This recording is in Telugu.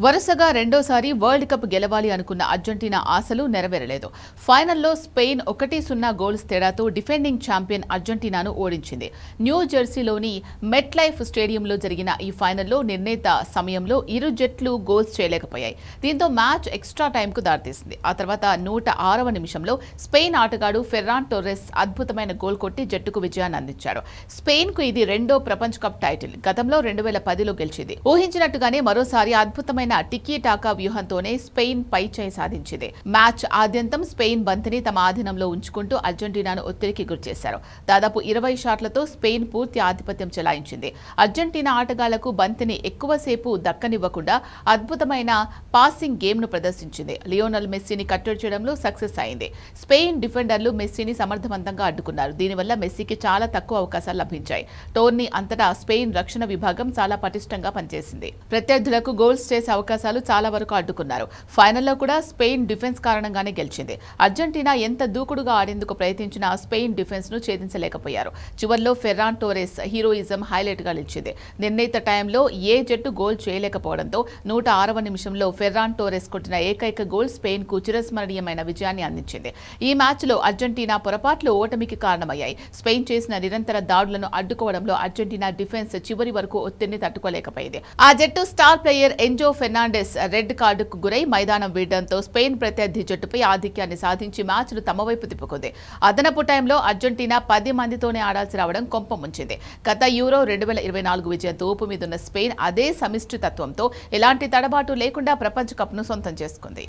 వరుసగా రెండోసారి వరల్డ్ కప్ గెలవాలి అనుకున్న అర్జెంటీనా ఆశలు నెరవేరలేదు. ఫైనల్లో స్పెయిన్ 1-0 గోల్స్ తేడాతో డిఫెండింగ్ ఛాంపియన్ అర్జెంటీనాను ఓడించింది. న్యూ జెర్సీలోని మెట్లైఫ్ స్టేడియంలో జరిగిన ఈ ఫైనల్లో నిర్ణీత సమయంలో ఇరు జట్లు గోల్స్ చేయలేకపోయాయి. దీంతో మ్యాచ్ ఎక్స్ట్రా టైంకు దారితీసింది. ఆ తర్వాత 106వ నిమిషంలో స్పెయిన్ ఆటగాడు ఫెర్రాన్ టోర్రెస్ అద్భుతమైన గోల్ కొట్టి జట్టుకు విజయాన్ని అందించాడు. స్పెయిన్కు ఇది రెండో ప్రపంచ కప్ టైటిల్. గతంలో 2010లో గెలిచింది. ఊహించినట్టుగానే మరోసారి అద్భుతమైన టికీ టాకా వ్యూహంతోనే స్పెయిన్ పైచేయి సాధించింది. మ్యాచ్ ఆద్యంతం స్పెయిన్ బంతిని తమ ఆధీనంలో ఉంచుకుంటూ అర్జెంటీనాను ఒత్తిడికి గురిచేశారు. దాదాపు 20 షాట్లతో స్పెయిన్ పూర్తి ఆధిపత్యం చెలాయించింది. అర్జెంటీనా ఆటగాళ్లకు బంతిని ఎక్కువసేపు దక్కనివ్వకుండా అద్భుతమైన పాసింగ్ గేమ్ను ప్రదర్శించింది. లియోనల్ మెస్సీని కట్టడి చేయడంలో సక్సెస్ అయింది. స్పెయిన్ డిఫెండర్లు మెస్సీని సమర్థవంతంగా అడ్డుకున్నారు. దీనివల్ల మెస్సీకి చాలా తక్కువ అవకాశాలు లభించాయి. టోర్నీ అంతటా స్పెయిన్ రక్షణ విభాగం చాలా పటిష్టంగా పనిచేసింది. ప్రత్యర్థులకు గోల్స్ చేసే అవకాశాలు చాలా వరకు అడ్డుకున్నారు. ఫైనల్లో కూడా స్పెయిన్ డిఫెన్స్ కారణంగానే గెలిచింది. అర్జెంటీనా ఎంత దూకుడుగా ఆడేందుకు ప్రయత్నించినా స్పెయిన్ డిఫెన్స్ ను ఛేదించలేకపోయారు. చివర్లో ఫెర్రాన్ టోరెస్ హీరోయిజం హైలైట్ గా నిలిచింది. నిర్ణీత టైంలో ఏ జట్టు గోల్ చేయలేకపోవడంతో 106వ నిమిషంలో ఫెర్రాన్ టోరెస్ కొట్టిన ఏకైక గోల్ స్పెయిన్ కు చిరస్మరణీయమైన విజయాన్ని అందించింది. ఈ మ్యాచ్ లో అర్జెంటీనా పొరపాట్లు ఓటమికి కారణమయ్యాయి. స్పెయిన్ చేసిన నిరంతర దాడులను అడ్డుకోవడంలో అర్జెంటీనా డిఫెన్స్ చివరి వరకు ఒత్తిడిని తట్టుకోలేకపోయింది. ఆ జట్టు స్టార్ ప్లేయర్ ఎంజో ఫెర్నాండెస్ రెడ్ కార్డుకు గురై మైదానం వీడడంతో స్పెయిన్ ప్రత్యర్థి జట్టుపై ఆధిక్యాన్ని సాధించి మ్యాచ్ను తమ వైపు తిప్పుకుంది. అదనపు టైంలో అర్జెంటీనా 10 మందితోనే ఆడాల్సి రావడం కొంప ముంచింది. గత యూరో 2024 విజయంతో ఊపు మీదున్న స్పెయిన్ అదే సమిష్టి తత్వంతో ఎలాంటి తడబాటు లేకుండా ప్రపంచ కప్ను సొంతం చేసుకుంది.